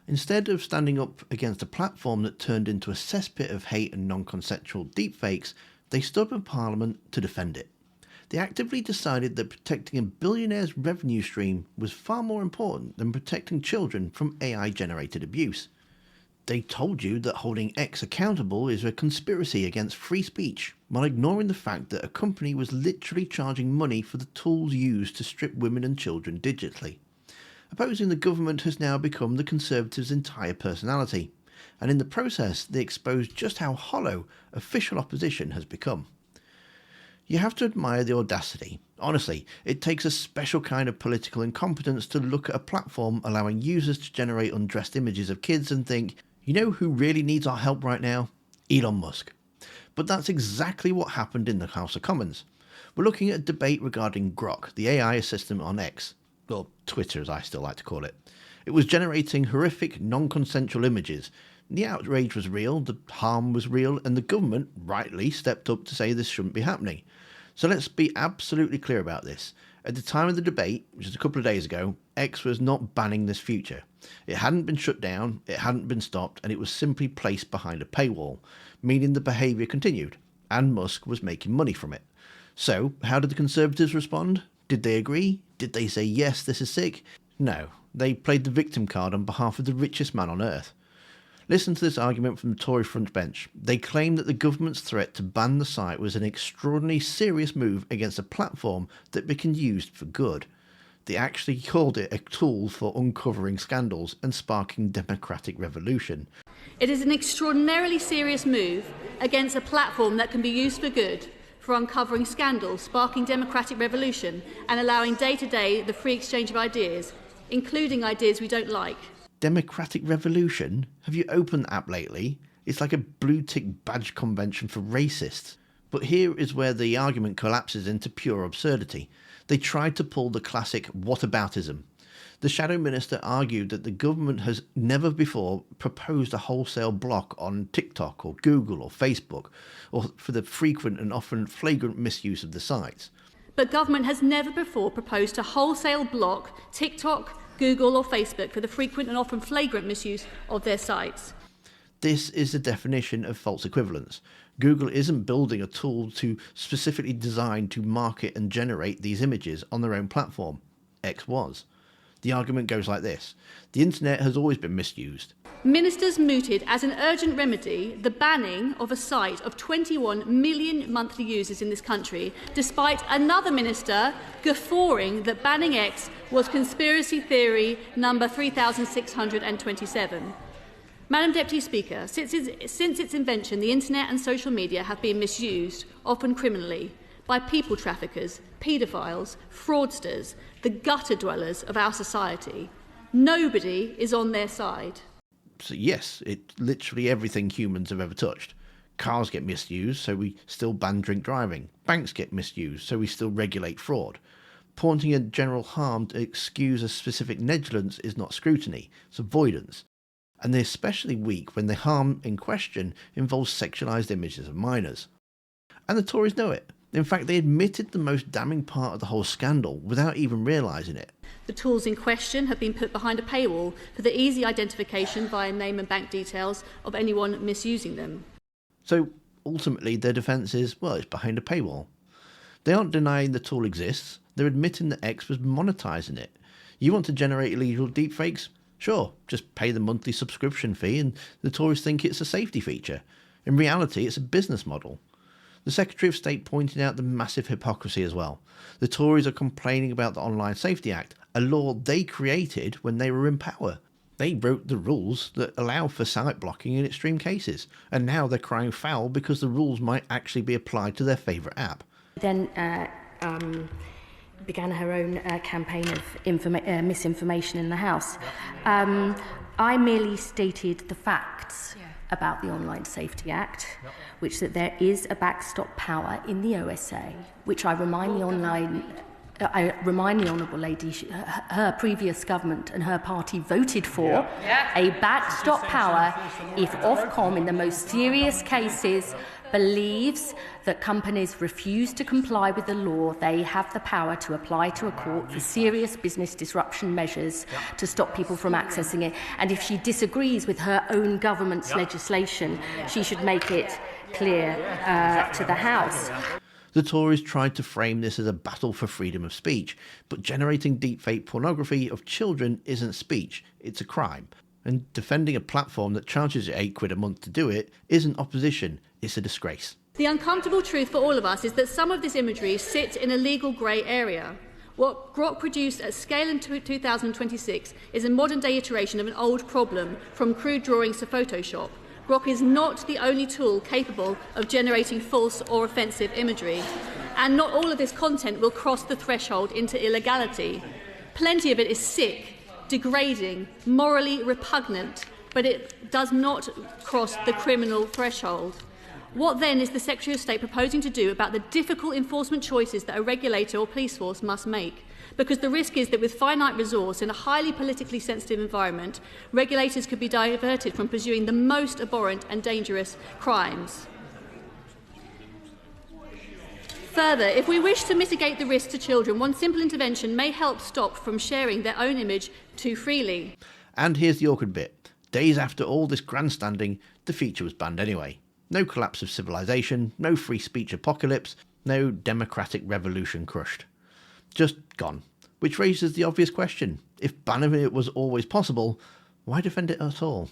Instead of standing up against a platform that turned into a cesspit of hate and non-consensual deepfakes, they stood in Parliament to defend it. They actively decided that protecting a billionaire's revenue stream was far more important than protecting children from AI-generated abuse. They told you that holding X accountable is a conspiracy against free speech, while ignoring the fact that a company was literally charging money for the tools used to strip women and children digitally. Opposing the government has now become the Conservatives' entire personality, and in the process they exposed just how hollow official opposition has become. You have to admire the audacity. Honestly, it takes a special kind of political incompetence to look at a platform allowing users to generate undressed images of kids and think, you know who really needs our help right now? Elon Musk. But that's exactly what happened in the House of Commons. We're looking at a debate regarding Grok, the AI assistant on X, or Twitter as I still like to call it. It was generating horrific, non-consensual images. The outrage was real, the harm was real, and the government rightly stepped up to say this shouldn't be happening. So let's be absolutely clear about this. At the time of the debate, which was a couple of days ago, X was not banning this feature. It hadn't been shut down, it hadn't been stopped, and it was simply placed behind a paywall, meaning the behaviour continued, and Musk was making money from it. So, how did the Conservatives respond? Did they agree? Did they say, yes, this is sick? No, they played the victim card on behalf of the richest man on earth. Listen to this argument from the Tory front bench. They claim that the government's threat to ban the site was an extraordinarily serious move against a platform that can be used for good. They actually called it a tool for uncovering scandals and sparking democratic revolution. It is an extraordinarily serious move against a platform that can be used for good, for uncovering scandals, sparking democratic revolution, and allowing day-to-day the free exchange of ideas, including ideas we don't like. Democratic revolution? Have you opened the app lately? It's like a blue tick badge convention for racists. But here is where the argument collapses into pure absurdity. They tried to pull the classic whataboutism. The Shadow Minister argued that the government has never before proposed a wholesale block on TikTok or Google or Facebook, or for the frequent and often flagrant misuse of the sites. But government has never before proposed to wholesale block TikTok, Google or Facebook for the frequent and often flagrant misuse of their sites. This is the definition of false equivalence. Google isn't building a tool specifically designed to market and generate these images on their own platform. X was. The argument goes like this. The internet has always been misused. Ministers mooted as an urgent remedy the banning of a site of 21 million monthly users in this country, despite another minister guffawing that banning X was conspiracy theory number 3627. Madam Deputy Speaker, since its invention, the internet and social media have been misused, often criminally, by people traffickers, paedophiles, fraudsters, the gutter dwellers of our society. Nobody is on their side. So yes, it's literally everything humans have ever touched. Cars get misused, so we still ban drink driving. Banks get misused, so we still regulate fraud. Pointing a general harm to excuse a specific negligence is not scrutiny, it's avoidance. And they're especially weak when the harm in question involves sexualised images of minors. And the Tories know it. In fact, they admitted the most damning part of the whole scandal without even realising it. The tools in question have been put behind a paywall for the easy identification via name and bank details of anyone misusing them. So ultimately their defence is, well, it's behind a paywall. They aren't denying the tool exists, they're admitting that X was monetising it. You want to generate illegal deepfakes? Sure, just pay the monthly subscription fee and the Tories think it's a safety feature. In reality, it's a business model. The Secretary of State pointed out the massive hypocrisy as well. The Tories are complaining about the Online Safety Act, a law they created when they were in power. They wrote the rules that allow for site blocking in extreme cases, and now they're crying foul because the rules might actually be applied to their favourite app. Then began her own campaign of misinformation in the House. I merely stated the facts about the Online Safety Act, which that there is a backstop power in the OSA, which I remind the online I remind the Honourable Lady, her previous government and her party voted for a backstop power if Ofcom, in the most serious cases, believes that companies refuse to comply with the law, they have the power to apply to a court for serious business disruption measures to stop people from accessing it. And if she disagrees with her own government's legislation, she should make it clear to the House. The Tories tried to frame this as a battle for freedom of speech, but generating deepfake pornography of children isn't speech, it's a crime. And defending a platform that charges you £8 a month to do it isn't opposition, it's a disgrace. The uncomfortable truth for all of us is that some of this imagery sits in a legal grey area. What Grok produced at scale in 2026 is a modern-day iteration of an old problem, from crude drawings to Photoshop. Grok is not the only tool capable of generating false or offensive imagery, and not all of this content will cross the threshold into illegality. Plenty of it is sick, degrading, morally repugnant, but it does not cross the criminal threshold. What then is the Secretary of State proposing to do about the difficult enforcement choices that a regulator or police force must make? Because the risk is that with finite resource in a highly politically sensitive environment, regulators could be diverted from pursuing the most abhorrent and dangerous crimes. Further, if we wish to mitigate the risk to children, one simple intervention may help stop from sharing their own image too freely. And here's the awkward bit. Days after all this grandstanding, the feature was banned anyway. No collapse of civilization, no free speech apocalypse, no democratic revolution crushed. Just gone. Which raises the obvious question. If banning it was always possible, why defend it at all?